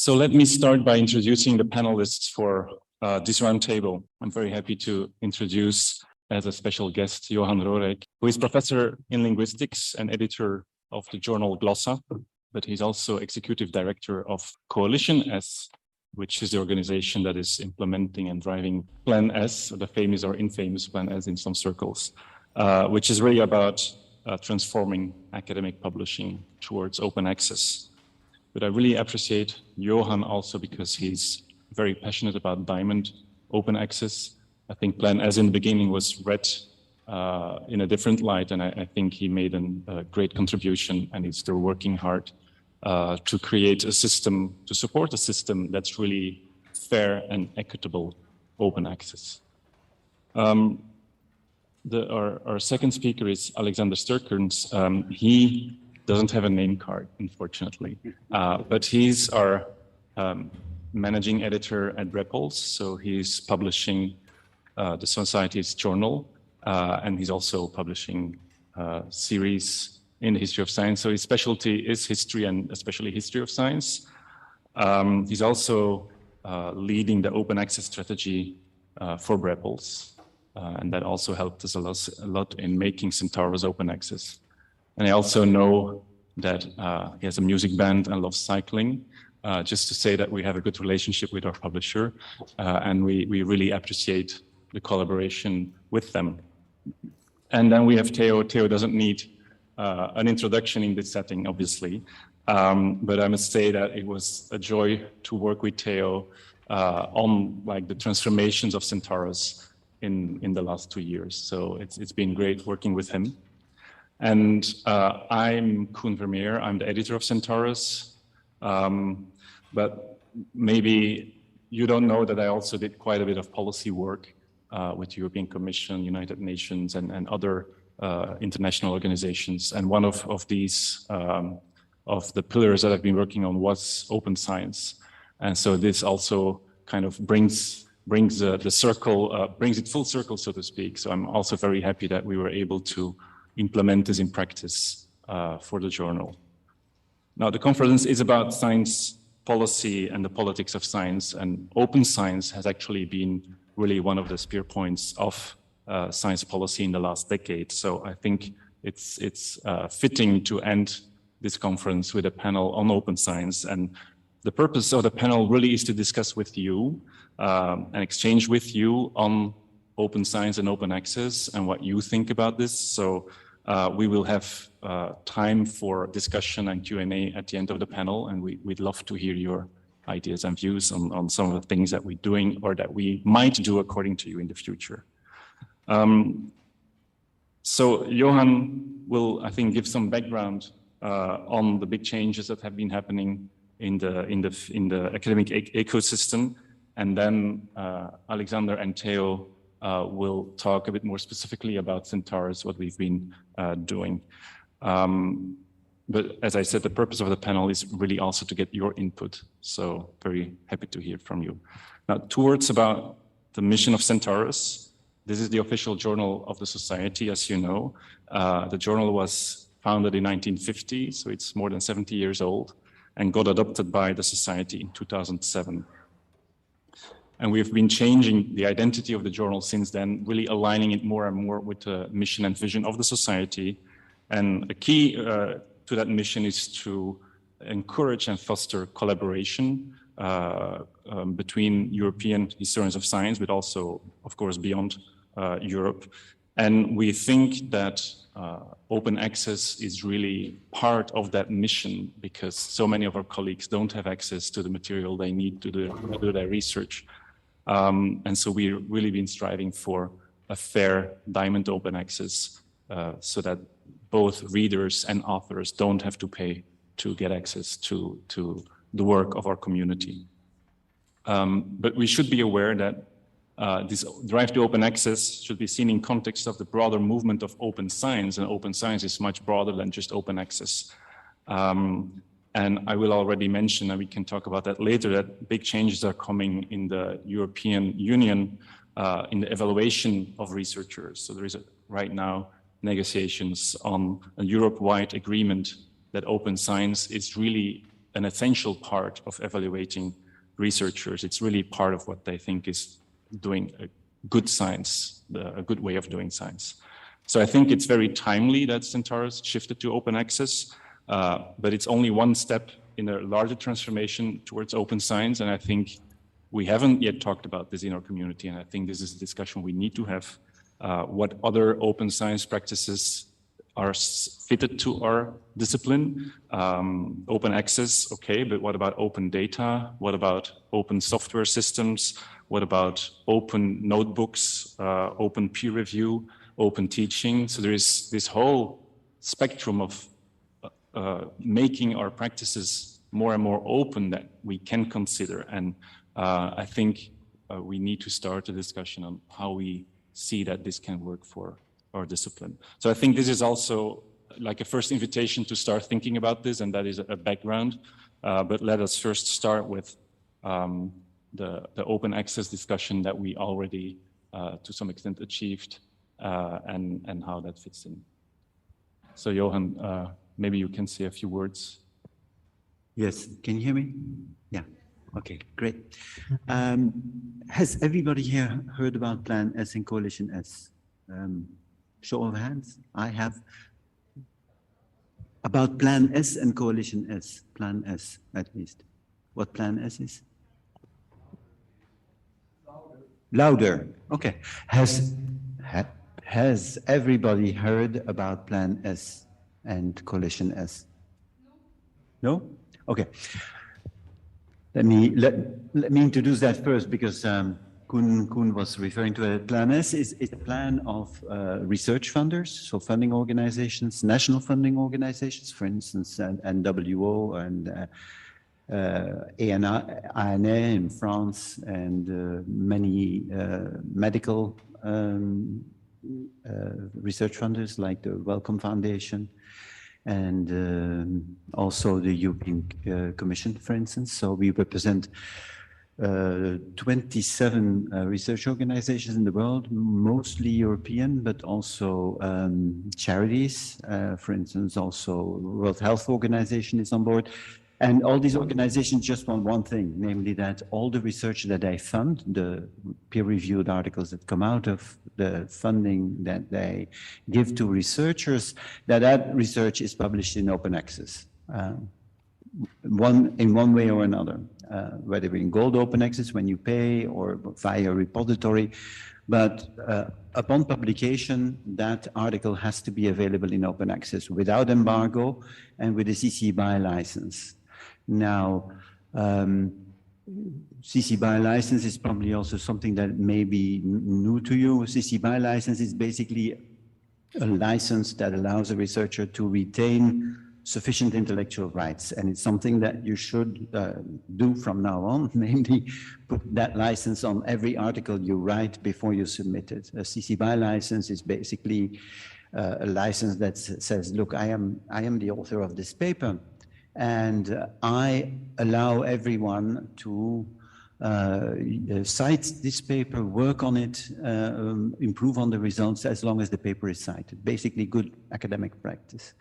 So let me start by introducing the panelists for this roundtable. I'm very happy to introduce as a special guest Johan Rooryck, who is professor in linguistics and editor of the journal Glossa, but he's also executive director of Coalition S, which is the organization that is implementing and driving Plan S, or the famous or infamous Plan S in some circles, which is really about transforming academic publishing towards open access. But I really appreciate Johan also because he's very passionate about diamond open access. I think Plan S in the beginning was read in a different light, and I think he made a great contribution, and he's still working hard to create a system, to support a system that's really fair and equitable open access. Our second speaker is Alexander Sterkens. He doesn't have a name card, unfortunately, but he's our managing editor at Brepols, so he's publishing the Society's journal, and he's also publishing series in the history of science. So his specialty is history, and especially history of science. He's also leading the open access strategy for Brepols, and that also helped us a lot in making Centaurus open access. And I also know that he has a music band and loves cycling. Just to say that we have a good relationship with our publisher, and we really appreciate the collaboration with them. And then we have Theo. Theo doesn't need an introduction in this setting, obviously, but I must say that it was a joy to work with Theo on the transformations of Centaurus in the last 2 years. So it's been great working with him. And I'm Koen Vermeer. I'm the editor of Centaurus. But maybe you don't know that I also did quite a bit of policy work with European Commission, United Nations, and other international organizations. And one of these, of the pillars that I've been working on was open science. And so this also kind of brings the circle, brings it full circle, so to speak. So I'm also very happy that we were able to implement this in practice for the journal. Now, the conference is about science policy and the politics of science, and open science has actually been really one of the spear points of science policy in the last decade. So I think it's fitting to end this conference with a panel on open science. And the purpose of the panel really is to discuss with you and exchange with you on open science and open access and what you think about this. So we will have time for discussion and Q&A at the end of the panel, and we'd love to hear your ideas and views on some of the things that we're doing or that we might do according to you in the future. So Johan will, I think, give some background on the big changes that have been happening in the academic ecosystem, and then Alexander and Theo will talk a bit more specifically about Centaurus, what we've been doing. But as I said, the purpose of the panel is really also to get your input. So very happy to hear from you. Now, 2 words about the mission of Centaurus. This is the official journal of the Society, as you know. The journal was founded in 1950, so it's more than 70 years old, and got adopted by the Society in 2007. And we've been changing the identity of the journal since then, really aligning it more and more with the mission and vision of the Society. And a key to that mission is to encourage and foster collaboration between European historians of science, but also, of course, beyond Europe. And we think that open access is really part of that mission, because so many of our colleagues don't have access to the material they need to do their research. And so we've really been striving for a fair diamond open access so that both readers and authors don't have to pay to get access to the work of our community. But we should be aware that this drive to open access should be seen in context of the broader movement of open science, and open science is much broader than just open access. And I will already mention, and we can talk about that later, that big changes are coming in the European Union in the evaluation of researchers. So there is right now negotiations on a Europe-wide agreement that open science is really an essential part of evaluating researchers. It's really part of what they think is doing a good science, a good way of doing science. So I think it's very timely that Centaurus shifted to open access, but it's only one step in a larger transformation towards open science. And I think we haven't yet talked about this in our community. And I think this is a discussion we need to have. What other open science practices are fitted to our discipline? Open access, okay, but what about open data? What about open software systems? What about open notebooks, open peer review, open teaching? So there is this whole spectrum of making our practices more and more open that we can consider. And I think we need to start a discussion on how we see that this can work for our discipline. So I think this is also like a first invitation to start thinking about this, and that is a background. But let us first start with the open access discussion that we already, to some extent, achieved, and how that fits in. So Johan, maybe you can say a few words. Yes, can you hear me? Yeah, okay, great. Has everybody here heard about Plan S and Coalition S? Show of hands, I have. About Plan S and Coalition S, Plan S at least. What Plan S is? Louder, okay. Has everybody heard about Plan S and Coalition S? No? Okay. Let me introduce that first, because Koen was referring to it. Plan S is a plan of research funders, so funding organizations, national funding organizations, for instance, NWO and ANA in France, and many medical research funders like the Wellcome Foundation, and also the European Commission, for instance. So we represent 27 research organizations in the world, mostly European, but also charities. For instance, also World Health Organization is on board. And all these organizations just want one thing, namely that all the research that they fund, the peer-reviewed articles that come out of the funding that they give to researchers, that research is published in open access, in one way or another, whether in gold open access when you pay or via a repository. But upon publication, that article has to be available in open access without embargo and with a CC BY license. Now, CC BY license is probably also something that may be new to you. CC BY license is basically a license that allows a researcher to retain sufficient intellectual rights, and it's something that you should do from now on, namely put that license on every article you write before you submit it. A CC BY license is basically a license that says, look, I am the author of this paper, and I allow everyone to cite this paper, work on it, improve on the results as long as the paper is cited. Basically good academic practice.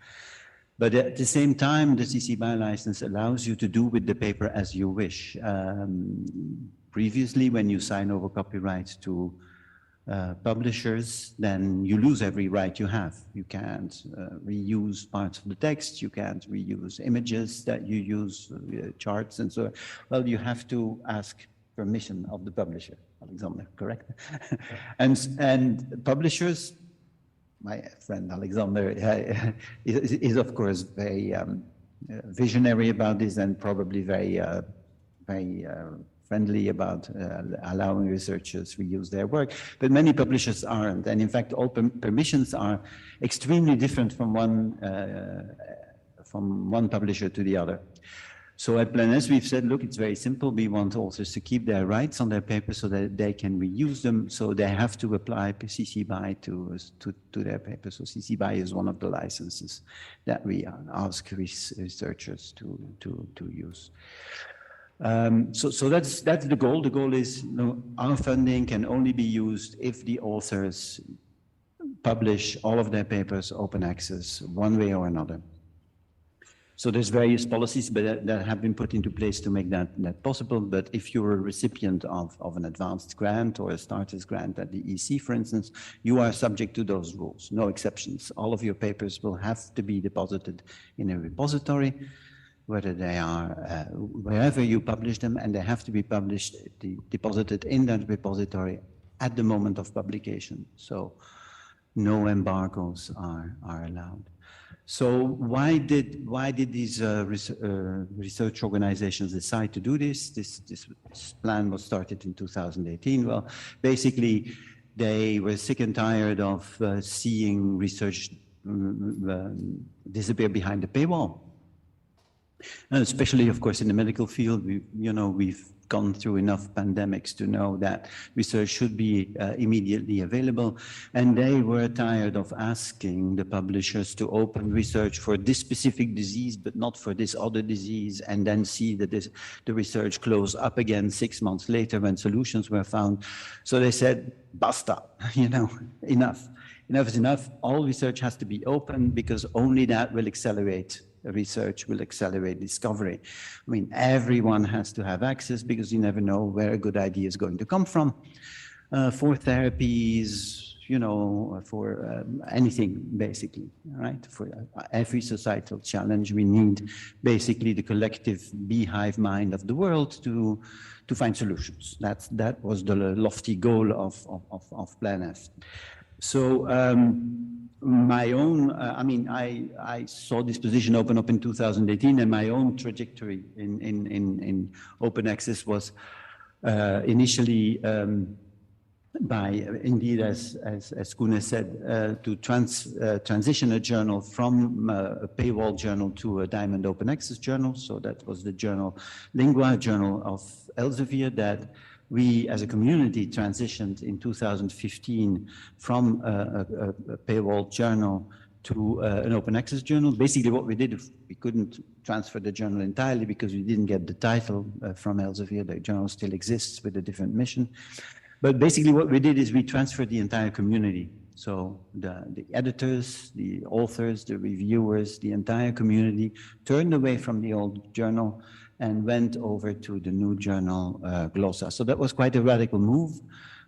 But at the same time, the CC BY license allows you to do with the paper as you wish. Previously, when you sign over copyright to publishers, then you lose every right you have. You can't reuse parts of the text, you can't reuse images that you use, charts and so on. Well, you have to ask permission of the publisher, Alexander, correct? and publishers, my friend Alexander is of course very visionary about this, and probably very friendly about allowing researchers to reuse their work, but many publishers aren't. And in fact, all permissions are extremely different from one publisher to the other. So at Plan S, we've said, look, it's very simple. We want authors to keep their rights on their papers so that they can reuse them. So they have to apply CC BY to their papers. So CC BY is one of the licenses that we ask researchers to use. So that's the goal. The goal is, our funding can only be used if the authors publish all of their papers open access one way or another. So there's various policies that have been put into place to make that possible. But if you're a recipient of an advanced grant or a starter's grant at the EC, for instance, you are subject to those rules, no exceptions. All of your papers will have to be deposited in a repository, whether they are wherever you publish them, and they have to be deposited in that repository at the moment of publication. So no embargoes are allowed. So why did these research organizations decide to do this? This plan was started in 2018. Well, basically, they were sick and tired of seeing research disappear behind the paywall. And especially, of course, in the medical field, we've gone through enough pandemics to know that research should be immediately available. And they were tired of asking the publishers to open research for this specific disease, but not for this other disease, and then see that the research close up again 6 months later when solutions were found. So they said, basta, enough. Enough is enough. All research has to be open because only that will accelerate research, will accelerate discovery. I mean, everyone has to have access because you never know where a good idea is going to come from. For therapies, for anything, basically, right? For every societal challenge, we need basically the collective beehive mind of the world to find solutions. That was the lofty goal of Plan F. So my own, I saw this position open up in 2018, and my own trajectory in open access was initially indeed, as Koen said, to transition a journal from a paywall journal to a Diamond Open Access journal. So that was the journal Lingua, journal of Elsevier, that we as a community transitioned in 2015 from a paywall journal to an open access journal. Basically what we did, we couldn't transfer the journal entirely because we didn't get the title from Elsevier. The journal still exists with a different mission. But basically what we did is we transferred the entire community. So the editors, the authors, the reviewers, the entire community turned away from the old journal and went over to the new journal, Glossa. So that was quite a radical move,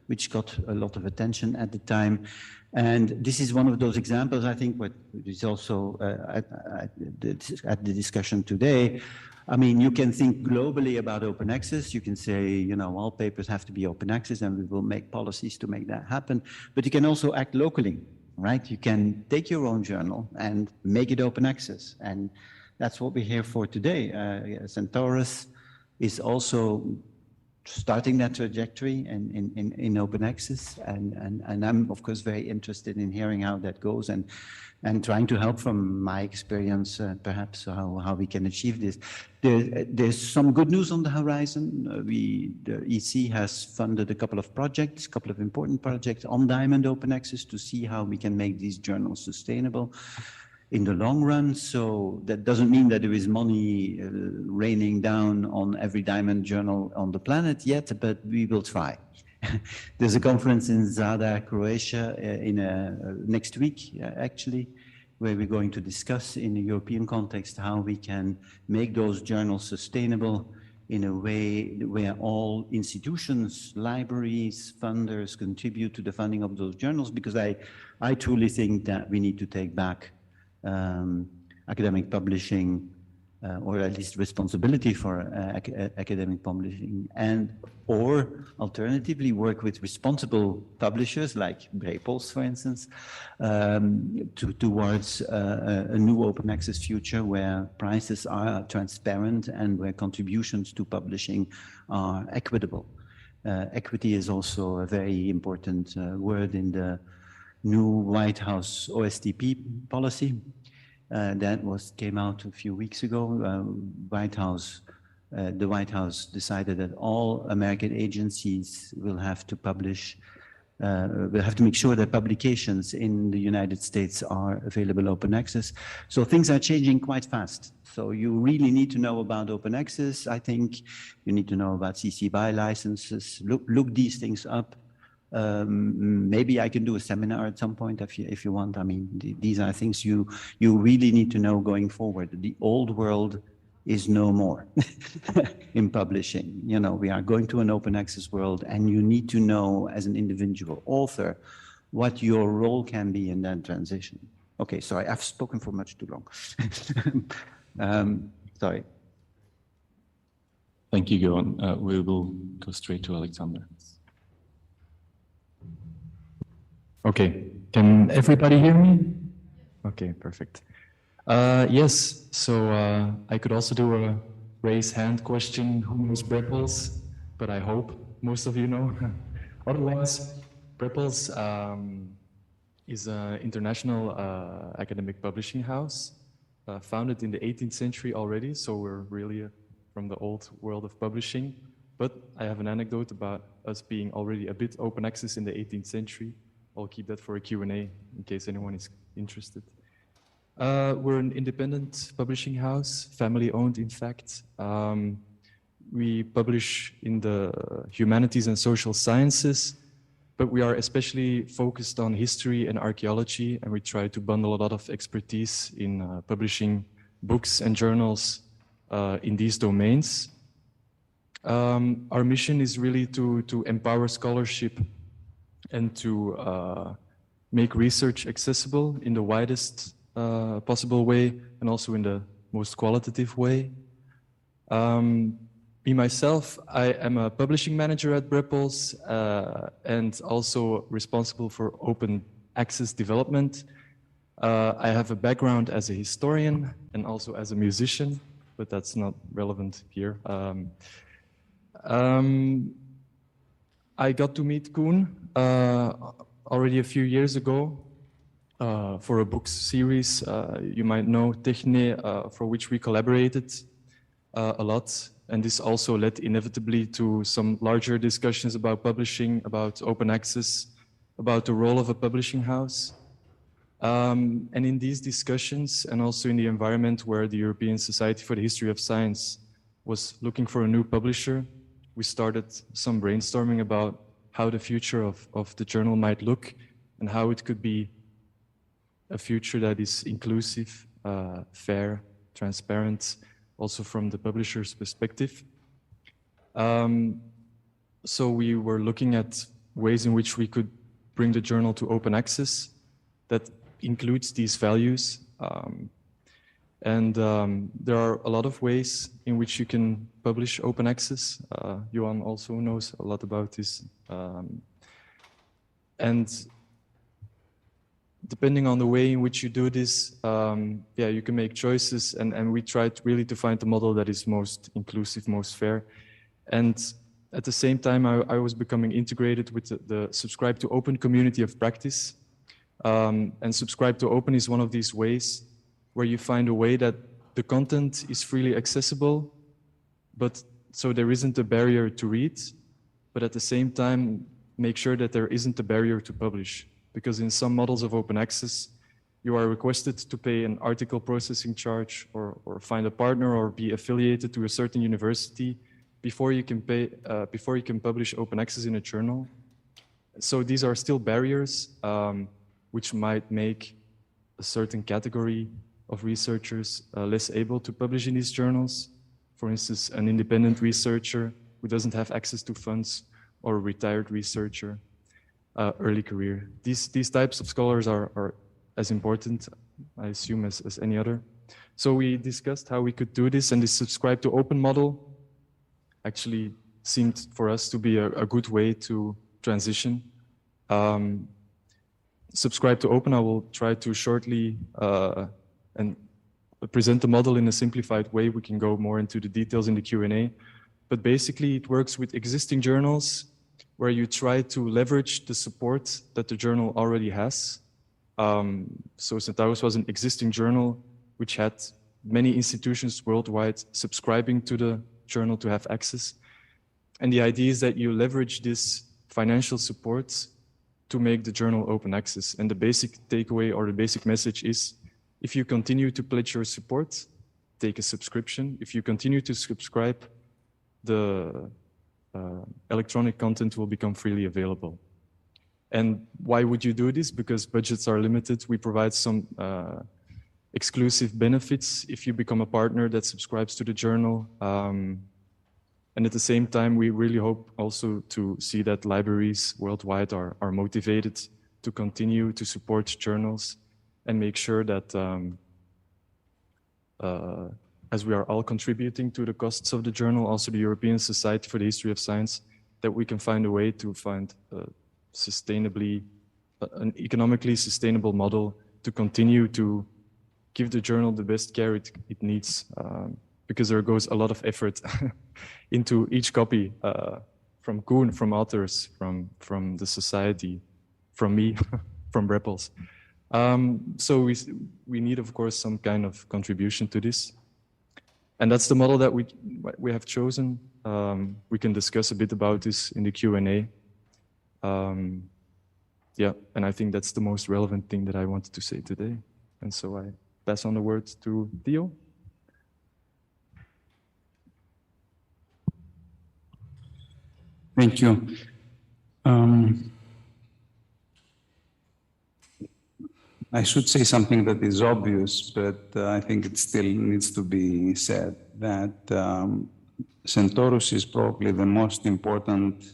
which got a lot of attention at the time. And this is one of those examples, I think, what is also at the discussion today. I mean, you can think globally about open access. You can say, all papers have to be open access and we will make policies to make that happen. But you can also act locally, right? You can take your own journal and make it open access. And that's what we're here for today. Centaurus is also starting that trajectory in open access. And I'm, of course, very interested in hearing how that goes and trying to help from my experience, perhaps, how we can achieve this. There's some good news on the horizon. The EC has funded a couple of important projects on Diamond Open Access to see how we can make these journals sustainable in the long run. So that doesn't mean that there is money raining down on every Diamond journal on the planet yet, but we will try. There's a conference in Zadar, Croatia, next week, actually, where we're going to discuss in the European context how we can make those journals sustainable in a way where all institutions, libraries, funders contribute to the funding of those journals, because I truly think that we need to take back academic publishing, or at least responsibility for academic publishing, or alternatively work with responsible publishers like Brepols, for instance, towards a new open access future where prices are transparent and where contributions to publishing are equitable. Equity is also a very important word in the new White House OSTP policy that came out a few weeks ago. The White House decided that all American agencies will have to publish, will have to make sure that publications in the United States are available open access. So things are changing quite fast. So you really need to know about open access. I think you need to know about CC BY licenses. Look these things up. Maybe I can do a seminar at some point if you want. I mean, these are things you really need to know going forward. The old world is no more in publishing. You know, we are going to an open access world, and you need to know as an individual author what your role can be in that transition. Okay, sorry, I've spoken for much too long. Sorry. Thank you, Johan. We will go straight to Alexander. Okay, can everybody hear me? Okay, perfect. Yes, so I could also do a raise hand question, who knows Brepols, but I hope most of you know. Otherwise, Brepols is an international academic publishing house, founded in the 18th century already, so we're really from the old world of publishing. But I have an anecdote about us being already a bit open access in the 18th century. I'll keep that for a Q&A in case anyone is interested. We're an independent publishing house, family-owned, in fact. We publish in the humanities and social sciences, but we are especially focused on history and archaeology, and we try to bundle a lot of expertise in publishing books and journals in these domains. Our mission is really to empower scholarship and to make research accessible in the widest possible way, and also in the most qualitative way. Me, myself, I am a publishing manager at Brepols and also responsible for open access development. I have a background as a historian and also as a musician, but that's not relevant here. I got to meet Koen already a few years ago for a book series you might know, Techne, for which we collaborated a lot. And this also led inevitably to some larger discussions about publishing, about open access, about the role of a publishing house. And in these discussions, and also in the environment where the European Society for the History of Science was looking for a new publisher, we started some brainstorming about how the future of the journal might look and how it could be a future that is inclusive, fair, transparent, also from the publisher's perspective. So we were looking at ways in which we could bring the journal to open access that includes these values. There are a lot of ways in which you can publish open access. Johan also knows a lot about this. And depending on the way in which you do this, you can make choices, and we tried really to find the model that is most inclusive, most fair. And at the same time, I was becoming integrated with the Subscribe to Open community of practice. And Subscribe to Open is one of these ways where you find a way that the content is freely accessible, but so there isn't a barrier to read, but at the same time, make sure that there isn't a barrier to publish. Because in some models of open access, you are requested to pay an article processing charge or find a partner or be affiliated to a certain university before you can publish open access in a journal. So these are still barriers which might make a certain category of researchers less able to publish in these journals. For instance, an independent researcher who doesn't have access to funds, or a retired researcher, early career. These types of scholars are as important, I assume, as any other. So we discussed how we could do this, and this Subscribe to Open model actually seemed for us to be a good way to transition. Subscribe to Open, I will try to shortly and present the model in a simplified way. We can go more into the details in the Q&A. But basically, it works with existing journals where you try to leverage the support that the journal already has. So Centaurus was an existing journal which had many institutions worldwide subscribing to the journal to have access. And the idea is that you leverage this financial support to make the journal open access. And the basic takeaway or the basic message is, if you continue to pledge your support, take a subscription. If you continue to subscribe, the electronic content will become freely available. And why would you do this? Because budgets are limited. We provide some exclusive benefits if you become a partner that subscribes to the journal. And at the same time, we really hope also to see that libraries worldwide are motivated to continue to support journals and make sure that as we are all contributing to the costs of the journal, also the European Society for the History of Science, that we can find a way to find an economically sustainable model to continue to give the journal the best care it needs, because there goes a lot of effort into each copy from Koen, from authors, from the society, from me, from Brepols. So we need, of course, some kind of contribution to this. And that's the model that we have chosen. We can discuss a bit about this in the Q&A. Yeah, and I think that's the most relevant thing that I wanted to say today. And so I pass on the word to Theo. Thank you. I should say something that is obvious, but I think it still needs to be said, that Centaurus is probably the most important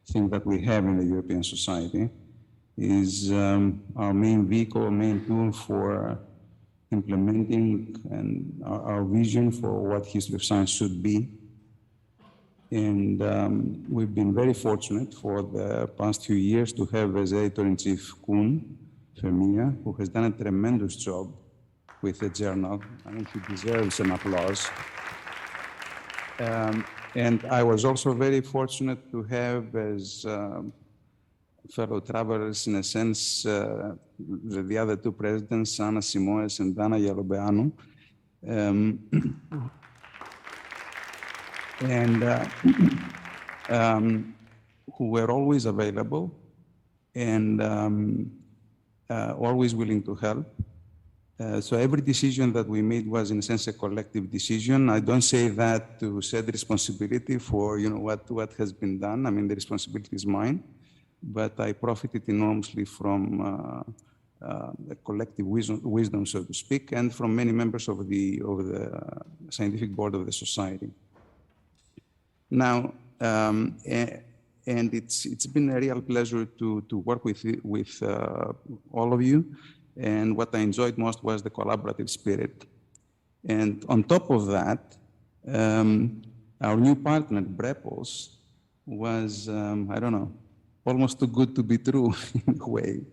thing that we have in the European society, is our main vehicle, main tool for implementing and our vision for what history of science should be. And we've been very fortunate for the past few years to have as editor-in-chief Koen Vermeer, who has done a tremendous job with the journal. I mean, he deserves an applause. And I was also very fortunate to have as fellow travelers, in a sense, the other two presidents, Anna Simoes and Dana Yalobeanu, who were always available and always willing to help. So every decision that we made was, in a sense, a collective decision. I don't say that to shed responsibility for what has been done. I mean, the responsibility is mine, but I profited enormously from the collective wisdom, so to speak, and from many members of the scientific board of the society. Now, and it's been a real pleasure to work with all of you. And what I enjoyed most was the collaborative spirit. And on top of that, our new partner, Brepols, was, I don't know, almost too good to be true in a way.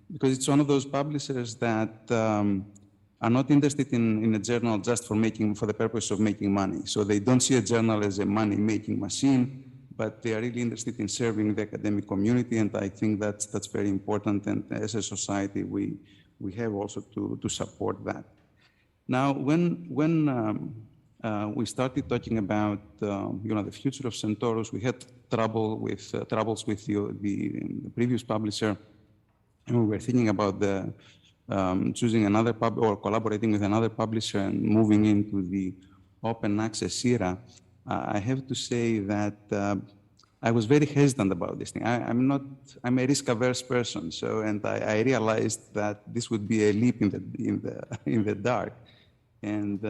Because it's one of those publishers that are not interested in a journal just for the purpose of making money. So they don't see a journal as a money-making machine, but they are really interested in serving the academic community, and I think that's very important. And as a society, we have also to support that. Now, when we started talking about the future of Centaurus, we had troubles with the previous publisher, and we were thinking about choosing another or collaborating with another publisher and moving into the open access era. I have to say that I was very hesitant about this thing. I'm a risk-averse person, and I realized that this would be a leap in the dark, and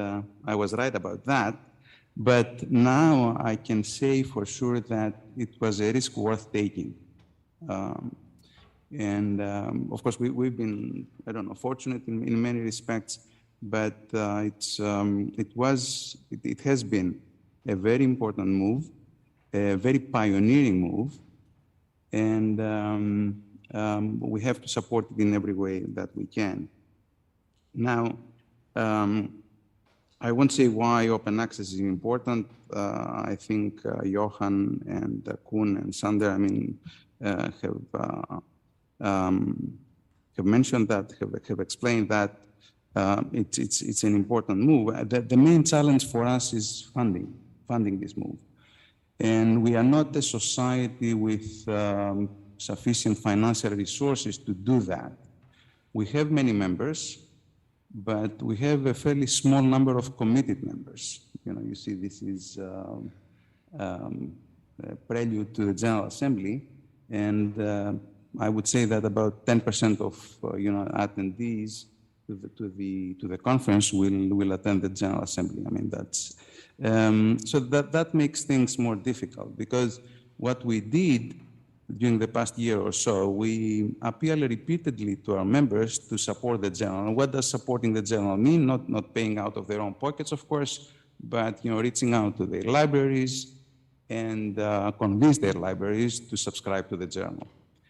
I was right about that. But now I can say for sure that it was a risk worth taking. Of course, we've been, I don't know, fortunate in many respects, but it has been a very important move, a very pioneering move, and we have to support it in every way that we can. Now, I won't say why open access is important. I think Johan and Koen and Sander, have mentioned that, have explained that it's an important move. The main challenge for us is funding this move. And we are not a society with sufficient financial resources to do that. We have many members, but we have a fairly small number of committed members. You see, this is a prelude to the General Assembly, And I would say that about 10% of attendees to the conference will attend the General Assembly. I mean, that's so that makes things more difficult, because what we did during the past year or so, we appealed repeatedly to our members to support the General. And what does supporting the General mean? Not paying out of their own pockets, of course, but reaching out to their libraries and convince their libraries to subscribe to the Journal.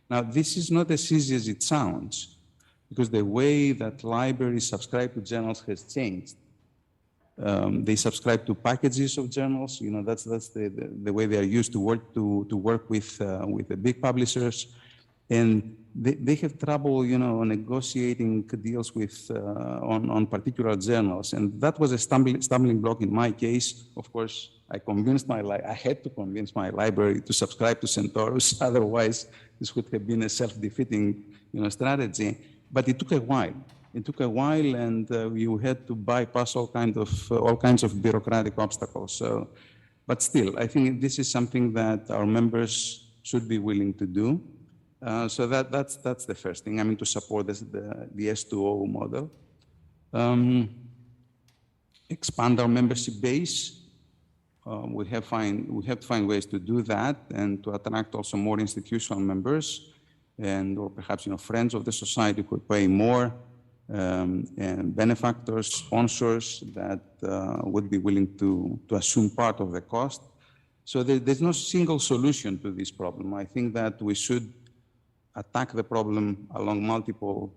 Now, this is not as easy as it sounds, because the way that libraries subscribe to journals has changed. They subscribe to packages of journals. That's the way they are used to work with the big publishers, and they have trouble, negotiating deals with on particular journals, and that was a stumbling block in my case. Of course, I had to convince my library to subscribe to Centaurus. Otherwise, this would have been a self-defeating, strategy. But it took a while. And you had to bypass all kinds of bureaucratic obstacles. So, but still, I think this is something that our members should be willing to do. So that's the first thing. I mean, to support the S2O model. Expand our membership base. We have to find ways to do that, and to attract also more institutional members, or perhaps friends of the society could pay more, and benefactors, sponsors that would be willing to assume part of the cost. So there's no single solution to this problem. I think that we should attack the problem along multiple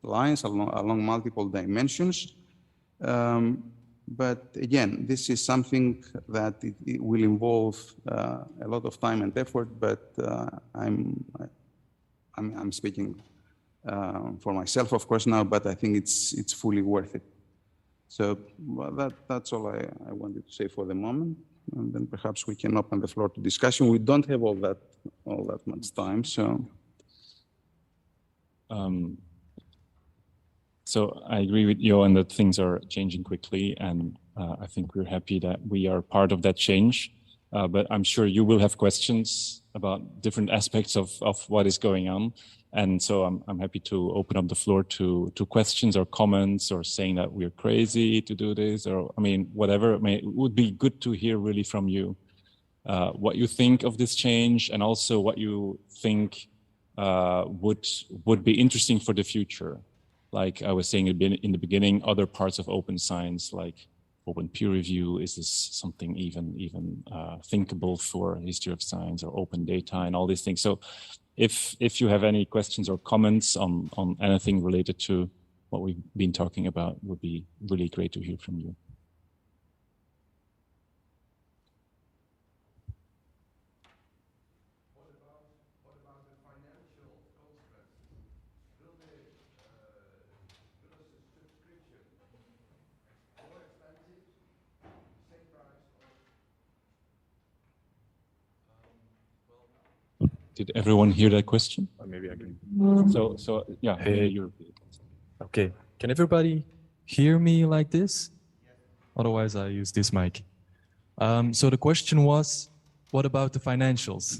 lines, along multiple dimensions. But again, this is something that it will involve a lot of time and effort. But I'm speaking for myself, of course, now. But I think it's fully worth it. So that's all I wanted to say for the moment. And then perhaps we can open the floor to discussion. We don't have all that much time, so. So I agree with Johan that things are changing quickly, and I think we're happy that we are part of that change. But I'm sure you will have questions about different aspects of what is going on. And so I'm happy to open up the floor to questions or comments, or saying that we're crazy to do this, or whatever. It would be good to hear really from you what you think of this change, and also what you think would be interesting for the future. Like I was saying in the beginning, other parts of open science, like open peer review, is this something even thinkable for history of science, or open data and all these things. So if you have any questions or comments on anything related to what we've been talking about, would be really great to hear from you. What about the financial consequences? Will the subscription more expensive, same price, or? Did everyone hear that question? Or maybe I can. So yeah. Hey. You're... Okay. Can everybody hear me like this? Otherwise, I use this mic. So the question was, what about the financials?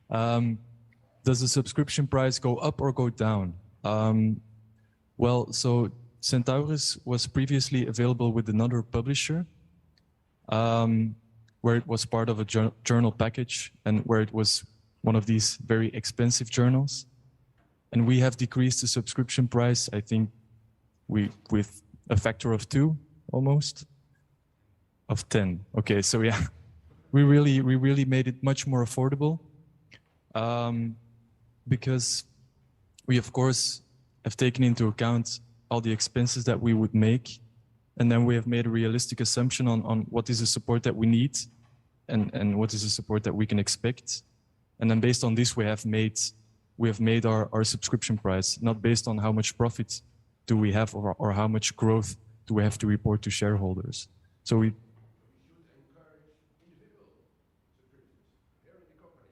Does the subscription price go up or go down? Well, so Centaurus was previously available with another publisher, where it was part of a journal package, and where it was one of these very expensive journals. And we have decreased the subscription price, I think, with a factor of 2, almost, of 10. Okay, so yeah, we really made it much more affordable, because we, of course, have taken into account all the expenses that we would make, and then we have made a realistic assumption on what is the support that we need, and what is the support that we can expect. And then based on this, we have made our subscription price, not based on how much profit do we have, or how much growth do we have to report to shareholders. So we should encourage individual subscriptions here in the company.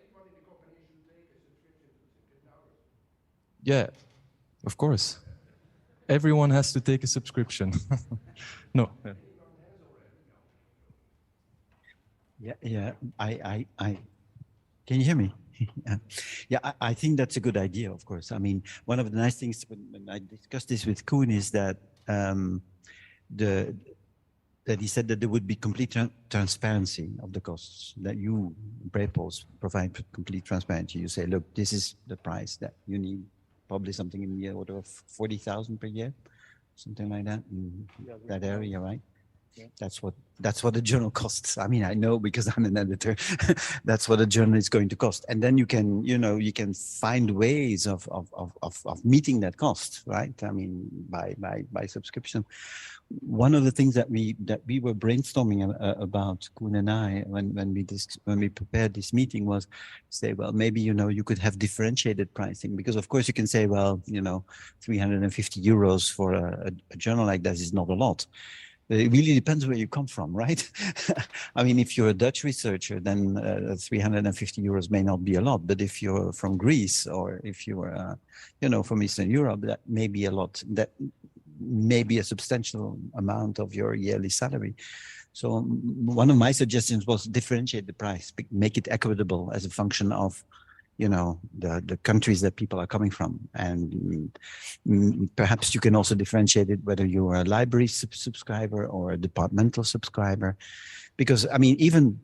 Anyone in the company should take a subscription to Centaurus. Yeah, of course. Everyone has to take a subscription. No. Yeah. Can you hear me? Yeah, yeah. I think that's a good idea. Of course. I mean, one of the nice things when I discussed this with Koen is that the that he said that there would be complete transparency of the costs. That you, Brepols, provide complete transparency. You say, look, this is the price that you need. Probably something in the order of 40,000 per year, something like that. In that area, right? Yeah. That's what a journal costs. I mean, I know because I'm an editor. That's what a journal is going to cost, and then you can find ways of meeting that cost, right? I mean, by subscription. One of the things that we were brainstorming about, Koen and I, when we prepared this meeting was say, well, maybe you could have differentiated pricing, because of course you can say, well, 350 euros for a journal like that is not a lot. It really depends where you come from, right? I mean, if you're a Dutch researcher, then 350 euros may not be a lot. But if you're from Greece, or if you're, from Eastern Europe, that may be a lot. That may be a substantial amount of your yearly salary. So one of my suggestions was differentiate the price, make it equitable as a function of the countries that people are coming from. And perhaps you can also differentiate it whether you are a library subscriber or a departmental subscriber. Because, I mean, even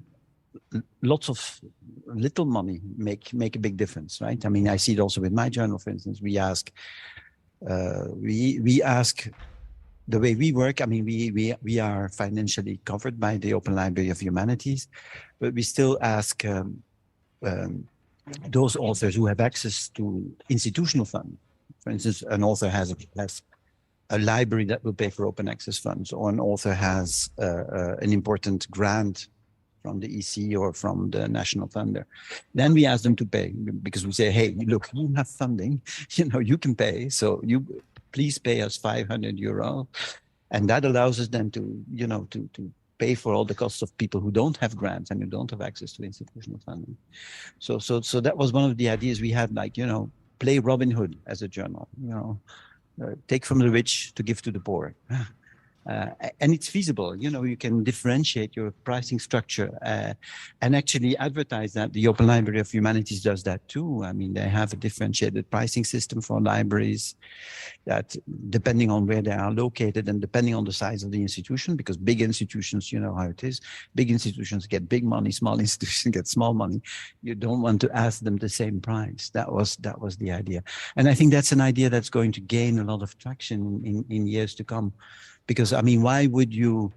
lots of little money make a big difference, right? I mean, I see it also with my journal, for instance. We ask, the way we work, I mean, we are financially covered by the Open Library of Humanities, but we still ask those authors who have access to institutional funds. For instance, an author has a library that will pay for open access funds, or an author has an important grant from the EC or from the national funder. Then we ask them to pay, because we say, hey, look, you have funding, you can pay, so you please pay us 500 euro. And that allows us then to pay for all the costs of people who don't have grants and who don't have access to institutional funding. So that was one of the ideas we had, like, play Robin Hood as a journal, take from the rich to give to the poor. And it's feasible, you can differentiate your pricing structure and actually advertise that. The Open Library of Humanities does that too. I mean, they have a differentiated pricing system for libraries that, depending on where they are located and depending on the size of the institution, because big institutions, you know how it is, big institutions get big money, small institutions get small money. You don't want to ask them the same price. That was the idea. And I think that's an idea that's going to gain a lot of traction in years to come. Because, I mean, why would you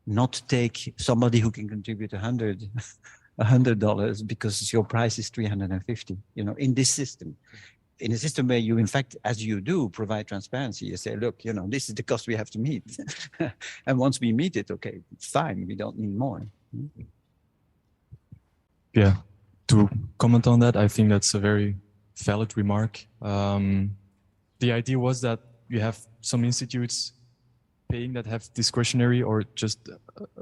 not take somebody who can contribute $100 because your price is $350, in this system? In a system where you, in fact, as you do, provide transparency. You say, look, this is the cost we have to meet. And once we meet it, okay, it's fine. We don't need more. Yeah, to comment on that, I think that's a very valid remark. The idea was that you have some institutes paying that have discretionary or just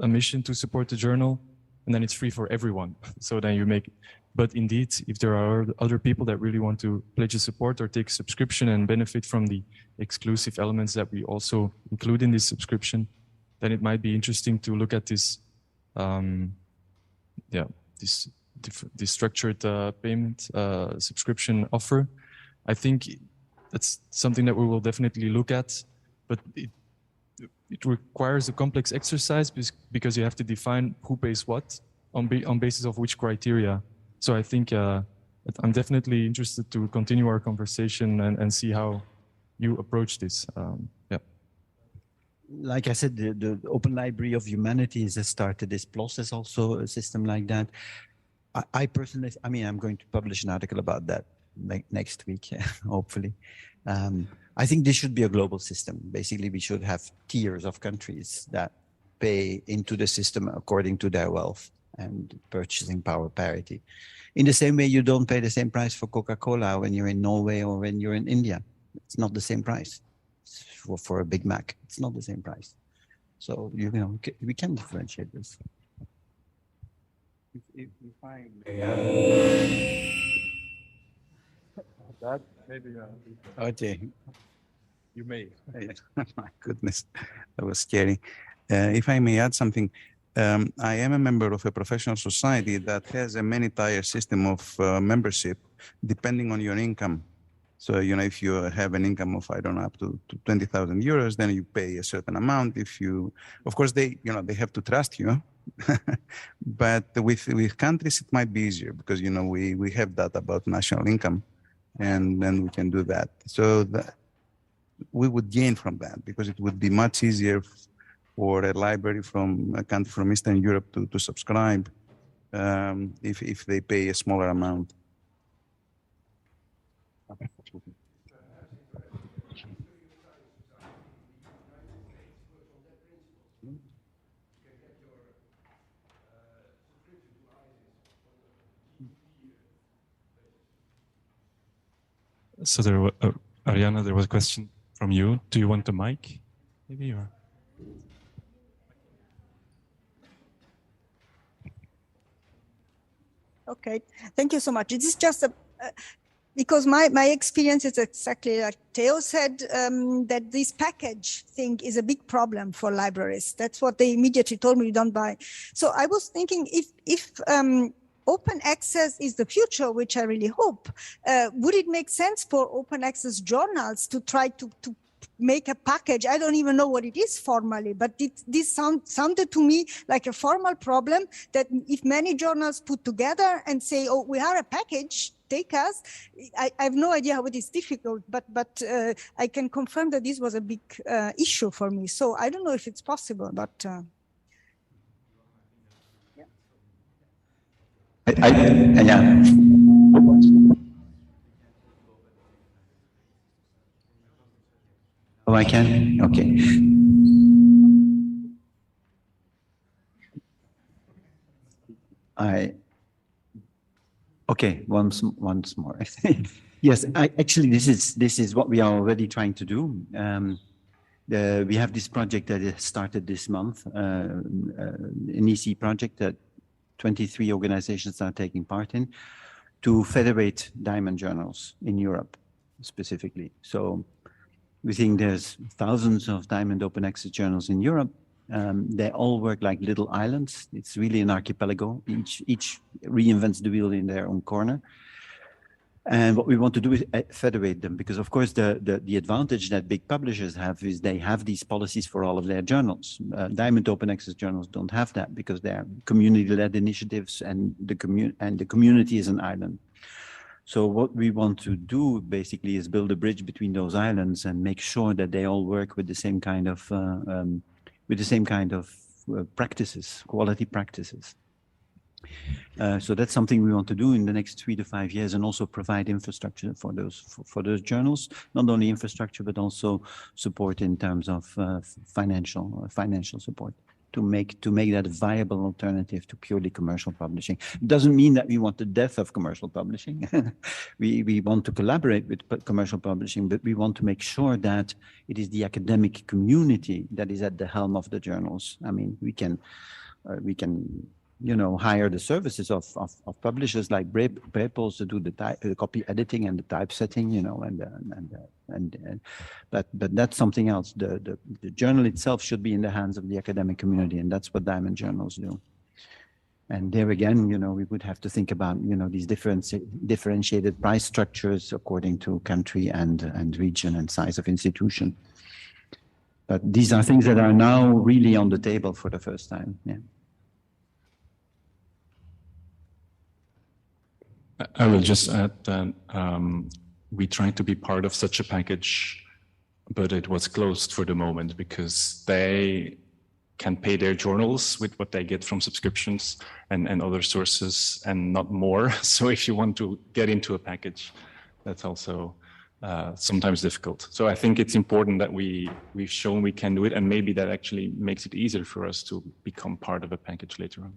a mission to support the journal, and then it's free for everyone. So then you make, but indeed, if there are other people that really want to pledge a support or take subscription and benefit from the exclusive elements that we also include in this subscription, then it might be interesting to look at this, this structured payment subscription offer. I think that's something that we will definitely look at, but it requires a complex exercise because you have to define who pays what on basis of which criteria. So I think I'm definitely interested to continue our conversation and see how you approach this. Like I said, the Open Library of Humanities has started this process, also a system like that. I personally, I'm going to publish an article about that next week, hopefully. I think this should be a global system. Basically, we should have tiers of countries that pay into the system according to their wealth and purchasing power parity. In the same way, you don't pay the same price for Coca-Cola when you're in Norway or when you're in India. It's not the same price for a Big Mac. It's not the same price. So, we can differentiate this. If I may that maybe Okay. you may. My goodness, that was scary. If I may add something, I am a member of a professional society that has a many-tier system of membership depending on your income. So, if you have an income of, I don't know, up to 20,000 euros, then you pay a certain amount. If you, of course, they have to trust you. But with countries, it might be easier because, we have data about national income and then we can do that. So we would gain from that because it would be much easier for a library from a country from Eastern Europe to subscribe if they pay a smaller amount. So Ariana, there was a question from you. Do you want the mic? Maybe or? Okay, thank you so much. It is just because my experience is exactly like Theo said, that this package thing is a big problem for libraries. That's what they immediately told me, don't buy. So I was thinking if open access is the future, which I really hope, would it make sense for open access journals to try to make a package? I don't even know what it is formally, but this sounded to me like a formal problem that if many journals put together and say, oh, we are a package, take us. I have no idea how it is difficult, but I can confirm that this was a big issue for me. So I don't know if it's possible, but... Yeah. Oh, I can? Okay. Okay, once more. Yes, actually, this is what we are already trying to do. We have this project that started this month, an EC project that 23 organizations are taking part in to federate diamond journals in Europe specifically. So we think there's thousands of diamond open access journals in Europe. They all work like little islands. It's really an archipelago. Each reinvents the wheel in their own corner. And what we want to do is federate them because, of course, the advantage that big publishers have is they have these policies for all of their journals. Diamond open access journals don't have that because they're community-led initiatives and the community is an island. So what we want to do basically is build a bridge between those islands and make sure that they all work with the same kind of practices, quality practices. So that's something we want to do in the next 3 to 5 years, and also provide infrastructure for those journals. Not only infrastructure, but also support in terms of financial support to make that a viable alternative to purely commercial publishing. It doesn't mean that we want the death of commercial publishing. we want to collaborate with commercial publishing, but we want to make sure that it is the academic community that is at the helm of the journals. I mean, we can hire the services of publishers like Brepols to do the copy editing and the typesetting, but that's something else. The journal itself should be in the hands of the academic community, and that's what diamond journals do. And there again, we would have to think about, these differentiated price structures according to country and region and size of institution. But these are things that are now really on the table for the first time. Yeah. I will just add that we tried to be part of such a package, but it was closed for the moment because they can pay their journals with what they get from subscriptions and other sources and not more. So if you want to get into a package, that's also sometimes difficult. So I think it's important that we've shown we can do it, and maybe that actually makes it easier for us to become part of a package later on.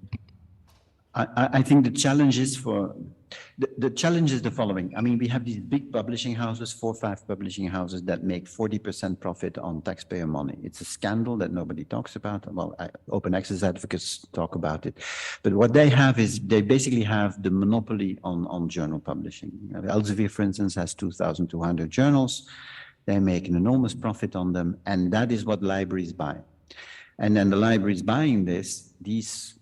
I think the challenge is the following. I mean, we have these big publishing houses, 4 or 5 publishing houses that make 40% profit on taxpayer money. It's a scandal that nobody talks about. Well, open access advocates talk about it. But what they have is they basically have the monopoly on journal publishing. Elsevier, for instance, has 2,200 journals. They make an enormous profit on them, and that is what libraries buy. And then the libraries buying these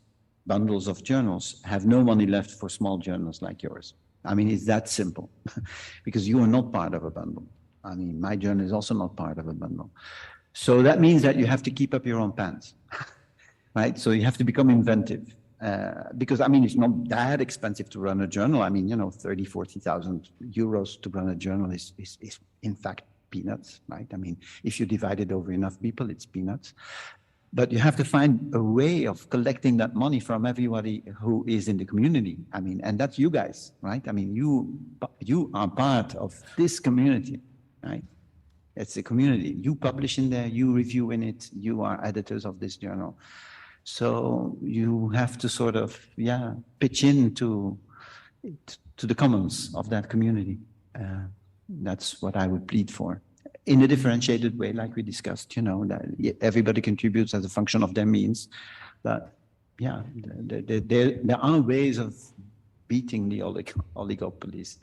bundles of journals have no money left for small journals like yours. I mean, it's that simple because you are not part of a bundle. I mean, my journal is also not part of a bundle. So that means that you have to keep up your own pants, right? So you have to become inventive because, I mean, it's not that expensive to run a journal. I mean, 30, 40,000 euros to run a journal is in fact peanuts, right? I mean, if you divide it over enough people, it's peanuts. But you have to find a way of collecting that money from everybody who is in the community. I mean, and that's you guys, right? I mean, you are part of this community, right? It's a community. You publish in there, you review in it, you are editors of this journal. So you have to sort of, pitch into to the commons of that community. That's what I would plead for. In a differentiated way, like we discussed, that everybody contributes as a function of their means. But there are ways of beating the oligopolies.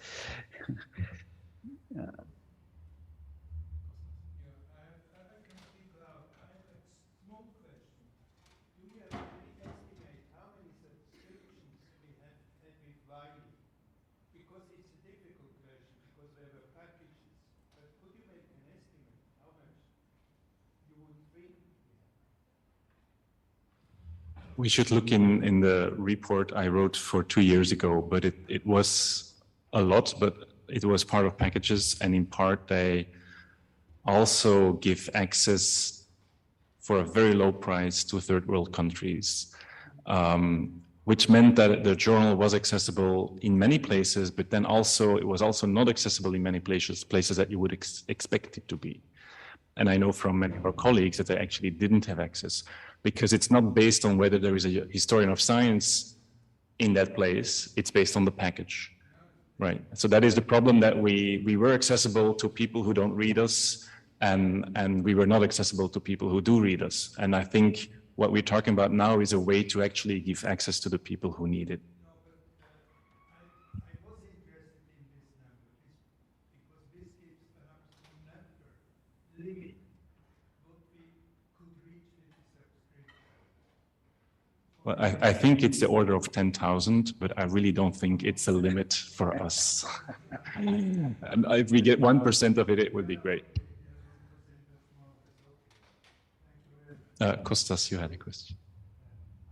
We should look in the report I wrote for 2 years ago, but it was a lot, but it was part of packages, and in part they also give access for a very low price to third world countries, which meant that the journal was accessible in many places, but then also it was also not accessible in many places that you would expect it to be. And I know from many of our colleagues that they actually didn't have access, because it's not based on whether there is a historian of science in that place, it's based on the package, right? So that is the problem, that we were accessible to people who don't read us, and we were not accessible to people who do read us. And I think what we're talking about now is a way to actually give access to the people who need it. Well, I think it's the order of 10,000, but I really don't think it's a limit for us. And if we get 1% of it, it would be great. Kostas, you had a question.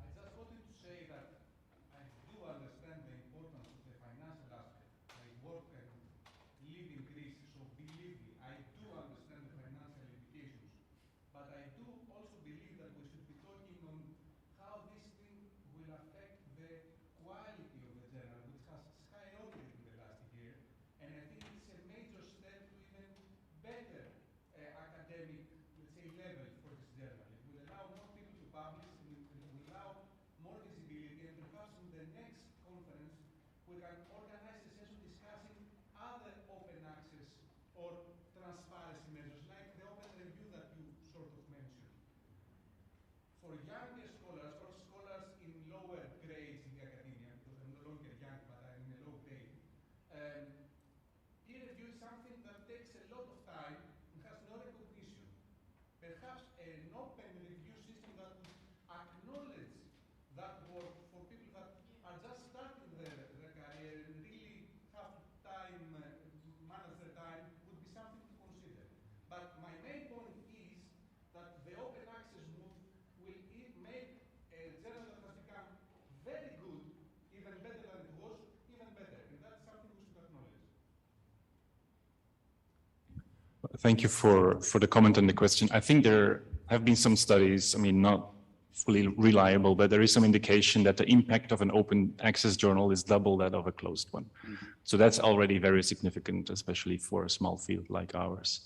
I just wanted to say that I do understand the importance of the financial aspect. I work and live in Greece, so believe me, I do understand the financial implications. But I do also believe that we should be talking on how this thing will affect the quality of the journal, which has skyrocketed in the last year. And I think it's a major step to even better academic, let's say, level for this journal. It will allow more people to publish, and it will allow more visibility, and perhaps in the next conference we can organize a session discussing other open access or transparency measures, like the open review that you sort of mentioned. For younger scholars or scholars in lower grades in the academia, because I'm no longer young, but I'm in a low grade, peer review is something that takes a lot of time and has no recognition. Perhaps an open review system that would acknowledge that work for people that are just starting their career and really have time, manage their time, would be something to consider. But my main point is that the open access move will make a journal that has become very good, even better than it was, even better. And that's something we should acknowledge. Thank you for the comment and the question. I think there have been some studies, I mean, not fully reliable, but there is some indication that the impact of an open access journal is double that of a closed one. Mm-hmm. So that's already very significant, especially for a small field like ours.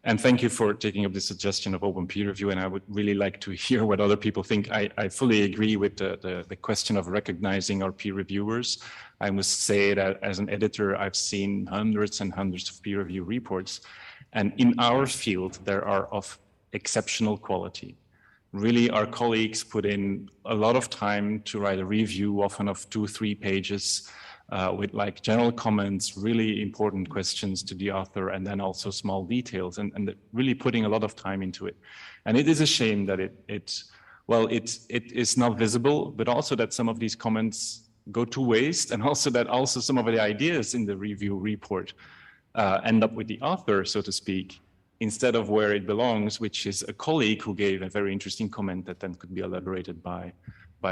And thank you for taking up the suggestion of open peer review, and I would really like to hear what other people think. I fully agree with the question of recognizing our peer reviewers. I must say that as an editor, I've seen hundreds and hundreds of peer review reports, and in our field, there are of exceptional quality. Really, our colleagues put in a lot of time to write a review, often of 2-3 pages, with like general comments, really important questions to the author, and then also small details, and really putting a lot of time into it. And it is a shame that it is not visible, but also that some of these comments go to waste, and also that also some of the ideas in the review report end up with the author, so to speak, instead of where it belongs, which is a colleague who gave a very interesting comment that then could be elaborated by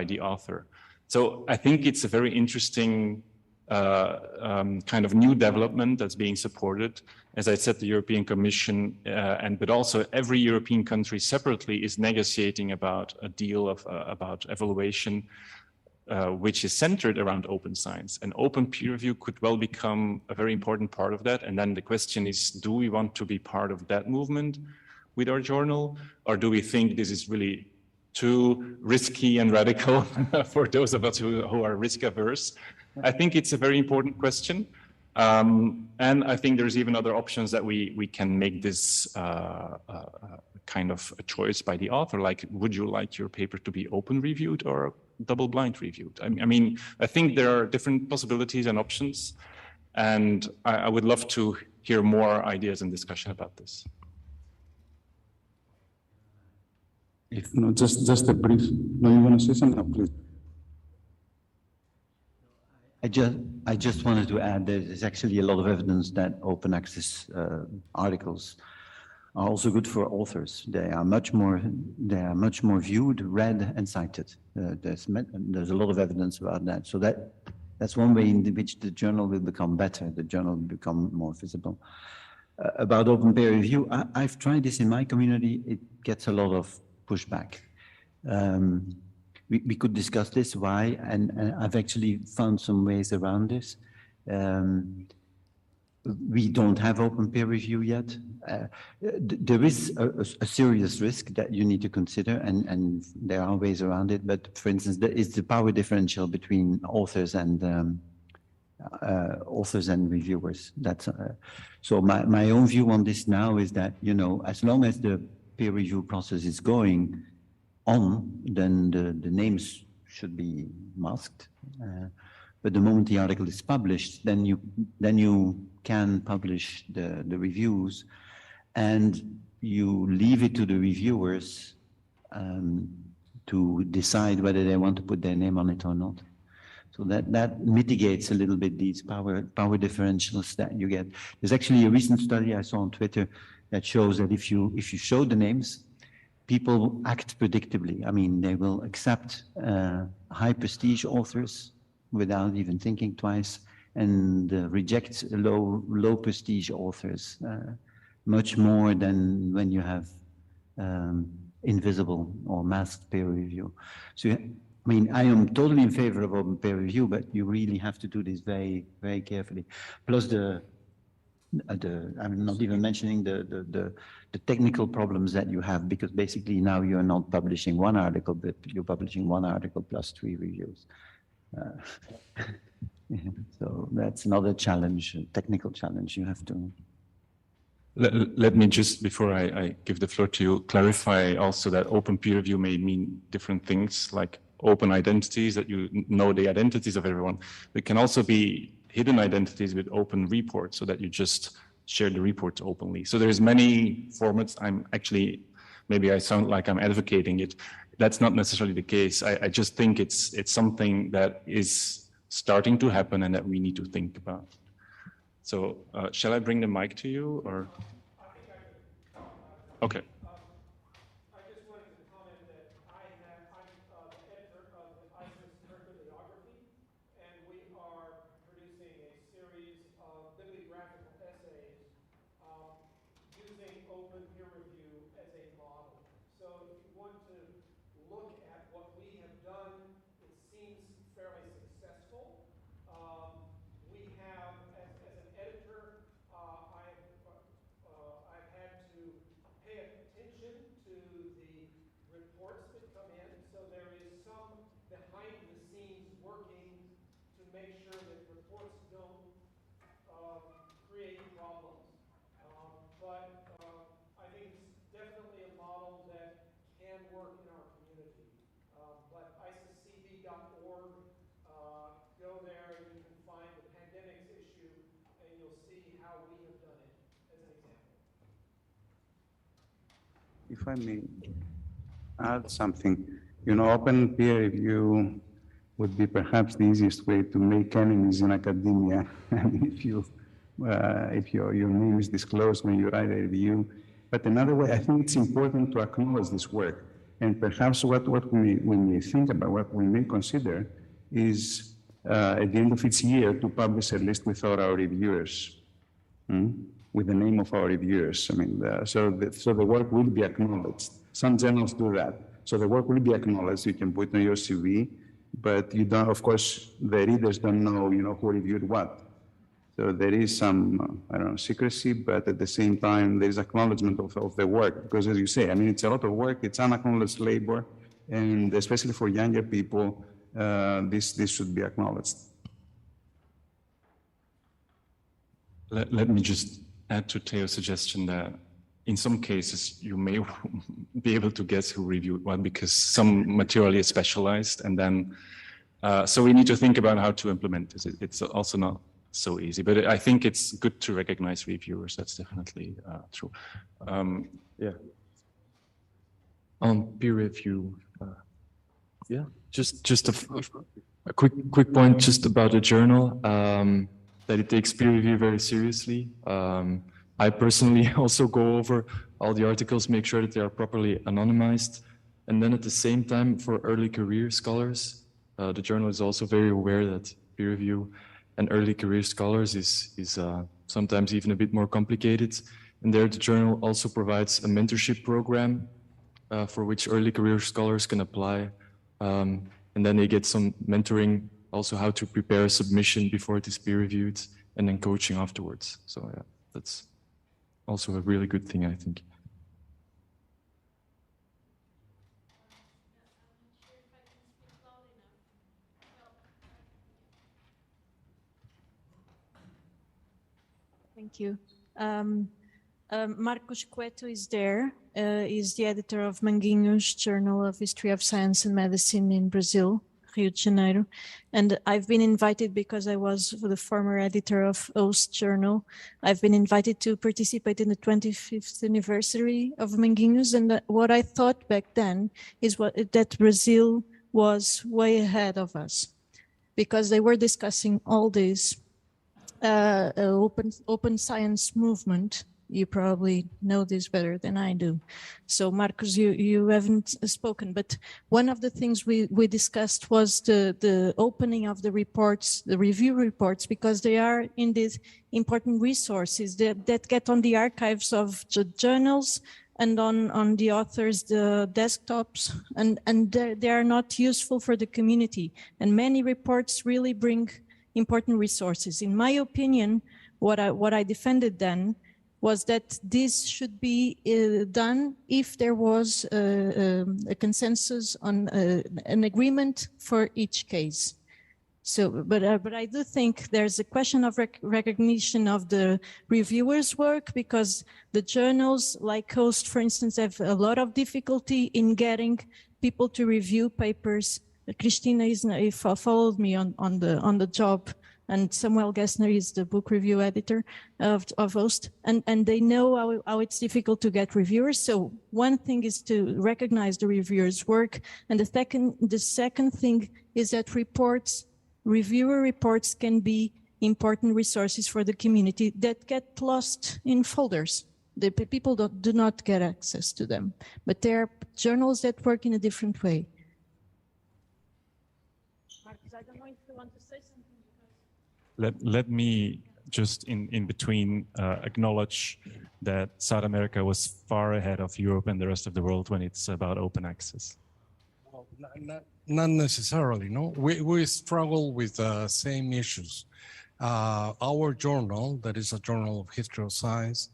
the author. So I think it's a very interesting kind of new development that's being supported. As I said, the European Commission, but also every European country separately is negotiating about a deal about evaluation, which is centered around open science. And open peer review could well become a very important part of that. And then the question is, do we want to be part of that movement with our journal? Or do we think this is really too risky and radical for those of us who are risk averse? I think it's a very important question. And I think there's even other options that we can make this kind of a choice by the author. Like, would you like your paper to be open reviewed or double-blind reviewed? I mean, I think there are different possibilities and options, and I would love to hear more ideas and discussion about this. If no, just a brief. No, you want to say something, please? I just wanted to add that there's actually a lot of evidence that open access articles are also good for authors. They are much more viewed, read, and cited. There's a lot of evidence about that. So that's one way in which the journal will become better. The journal will become more visible. About open peer review, I've tried this in my community. It gets a lot of pushback. We could discuss this, why, and I've actually found some ways around this. We don't have open peer review yet. There is a serious risk that you need to consider, and there are ways around it. But for instance, there is the power differential between authors and reviewers. That's so. My own view on this now is that, you know, as long as the peer review process is going on, then the names should be masked. But the moment the article is published, then you can publish the reviews, and you leave it to the reviewers to decide whether they want to put their name on it or not. So that mitigates a little bit these power differentials that you get. There's actually a recent study I saw on Twitter that shows that if you show the names, people act predictably. I mean, they will accept high prestige authors without even thinking twice, and reject low prestige authors much more than when you have invisible or masked peer review. So, I mean, I am totally in favor of open peer review, but you really have to do this very, very carefully. Plus I'm not even mentioning the technical problems that you have, because basically now you're not publishing one article, but you're publishing one article plus 3 reviews. So that's another challenge, a technical challenge you have to. Let me just, before I give the floor to you, clarify also that open peer review may mean different things, like open identities, that you know the identities of everyone. It can also be hidden identities with open reports, so that you just share the reports openly. So there's many formats. I'm actually, maybe I sound like I'm advocating it. That's not necessarily the case. I just think it's something that is starting to happen and that we need to think about. So shall I bring the mic to you, or? Okay. I just wanted to comment that I'm the editor of the ESHS Brussels, and we are producing a series of bibliographical essays using open peer review as a model. So if you want to look at what we have done, it seems fairly successful. We have, as an editor, I've had to pay attention to the reports that come in. So there is some behind the scenes working to make sure that reports don't create problems. But I think it's definitely a model that can work in our community. But isiscb.org, go there and you can find the pandemics issue, and you'll see how we have done it as an example. if I may add something, open peer review would be perhaps the easiest way to make enemies in academia. I mean, if your name is disclosed when you write a review. But another way, I think it's important to acknowledge this work. And perhaps what we may think about, what we may consider is at the end of each year to publish a list with our reviewers, with the name of our reviewers. I mean, so the work will be acknowledged. Some journals do that. So the work will be acknowledged. You can put it on your CV, but you don't, of course, the readers don't know, who reviewed what. So there is some, secrecy, but at the same time, there is acknowledgement of the work. Because as you say, I mean, it's a lot of work, it's unacknowledged labor, and especially for younger people, this should be acknowledged. Let me just add to Theo's suggestion that in some cases, you may be able to guess who reviewed what, because some material is specialized, and then, so we need to think about how to implement this. It's also not so easy, but I think it's good to recognize reviewers. That's definitely true. Yeah. On peer review, yeah, just a quick point just about the journal, that it takes peer review very seriously. I personally also go over all the articles, make sure that they are properly anonymized. And then at the same time, for early career scholars, the journal is also very aware that peer review and early career scholars is sometimes even a bit more complicated. And there the journal also provides a mentorship program for which early career scholars can apply. And then they get some mentoring, also how to prepare a submission before it is peer reviewed, and then coaching afterwards. So yeah, that's also a really good thing, I think. Thank you. Marcos Cueto is there. He's the editor of Manguinhos, Journal of History of Science and Medicine in Brazil, Rio de Janeiro. And I've been invited because I was the former editor of Host Journal. I've been invited to participate in the 25th anniversary of Manguinhos. And what I thought back then is that Brazil was way ahead of us, because they were discussing all this open science movement. You probably know this better than I do. So Marcos, you haven't spoken, but one of the things we discussed was the opening of the reports, the review reports, because they are indeed important resources that get on the archives of the journals and on the authors' the desktops, and they are not useful for the community. And many reports really bring important resources. In my opinion, what I defended then was that this should be done if there was a consensus on an agreement for each case. So, but I do think there's a question of recognition of the reviewers' work, because the journals like Host, for instance, have a lot of difficulty in getting people to review papers. Christina followed me on the job, and Samuel Gessner is the book review editor of Host, and they know how it's difficult to get reviewers. So one thing is to recognize the reviewers' work, and the second thing is that reviewer reports can be important resources for the community that get lost in folders. The people do not get access to them, but there are journals that work in a different way. Marcus, I don't know if you want to say something. Let me just in between acknowledge that South America was far ahead of Europe and the rest of the world when it's about open access. Well, not necessarily, no. We struggle with the same issues. Our journal, that is a journal of history of science,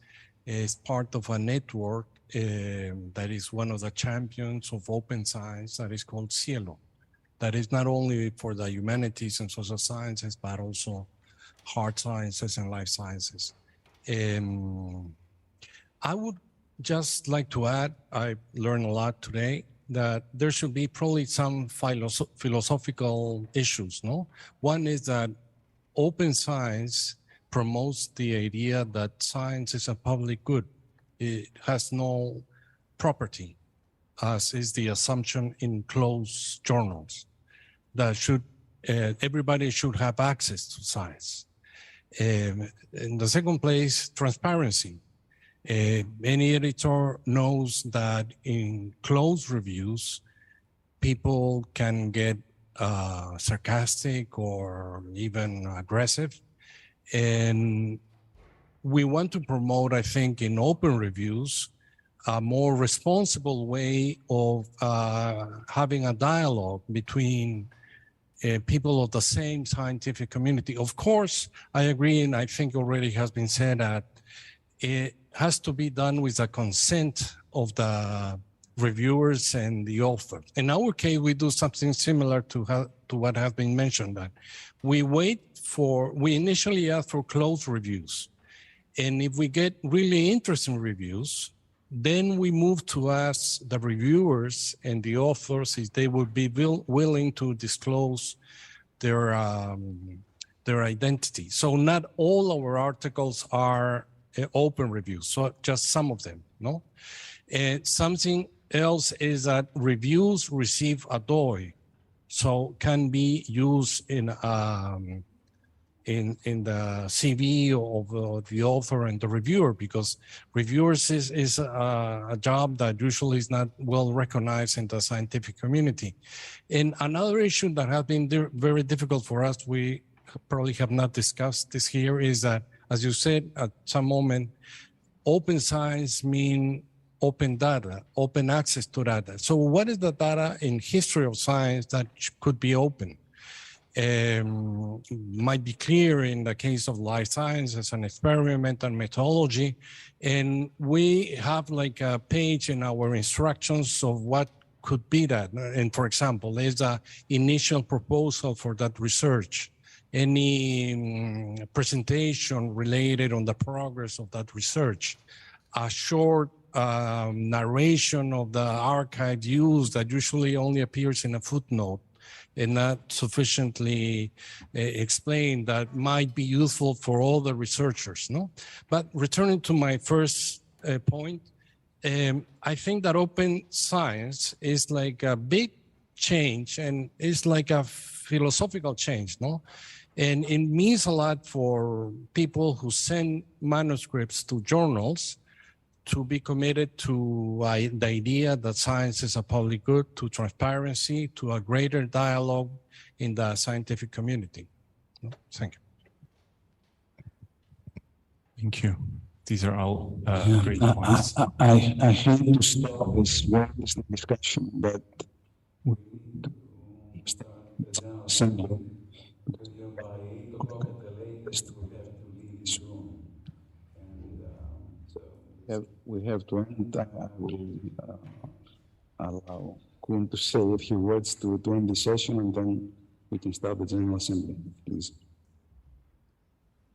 is part of a network that is one of the champions of open science that is called Cielo. That is not only for the humanities and social sciences, but also hard sciences and life sciences. I would just like to add, I learned a lot today, that there should be probably some philosophical issues, no? One is that open science promotes the idea that science is a public good. It has no property, as is the assumption in closed journals, that everybody should have access to science. In the second place, transparency. Any editor knows that in closed reviews, people can get sarcastic or even aggressive. And we want to promote, I think, in open reviews, a more responsible way of having a dialogue between people of the same scientific community. Of course, I agree, and I think already has been said that it has to be done with the consent of the reviewers and the author. In our case, we do something similar to what has been mentioned, that we initially ask for closed reviews. And if we get really interesting reviews, then we move to ask the reviewers and the authors if they would be willing to disclose their identity. So not all our articles are open reviews, so just some of them, no? And something else is that reviews receive a DOI, so can be used in the CV of the author and the reviewer, because reviewers is a job that usually is not well recognized in the scientific community. And another issue that has been very difficult for us, we probably have not discussed this here, is that, as you said at some moment, open science means open data, open access to data. So what is the data in history of science that could be open? Might be clear in the case of life science as an experimental methodology. And we have like a page in our instructions of what could be that. And for example, there's an initial proposal for that research, any presentation related on the progress of that research, a short narration of the archive used that usually only appears in a footnote and not sufficiently explained, that might be useful for all the researchers, no? But returning to my first point, I think that open science is like a big change, and it's like a philosophical change, no? And it means a lot for people who send manuscripts to journals to be committed to the idea that science is a public good, to transparency, to a greater dialogue in the scientific community. Thank you. Thank you. These are all great points. I hate to stop this discussion, but we need to start the general assembly, because by 8 o'clock at the latest, we have to leave this room. And we have to end. I will allow Kuhn to say a few words to end the session, and then we can start the general assembly, please.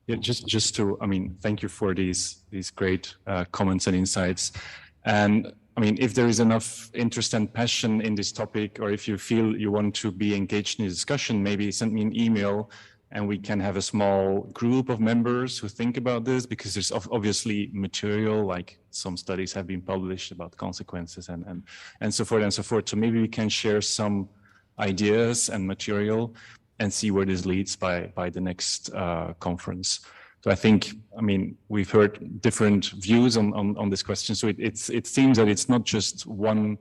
Yeah, just to, I mean, thank you for these great comments and insights. And I mean, if there is enough interest and passion in this topic, or if you feel you want to be engaged in the discussion, maybe send me an email and we can have a small group of members who think about this, because there's obviously material, like some studies have been published about consequences and so forth and so forth. So maybe we can share some ideas and material and see where this leads by the next conference. So I think, I mean, we've heard different views on this question. So it seems that it's not just one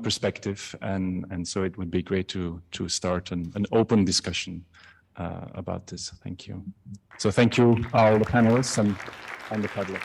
perspective, and so it would be great to start an open discussion about this. Thank you. So thank you, all the panelists and the public.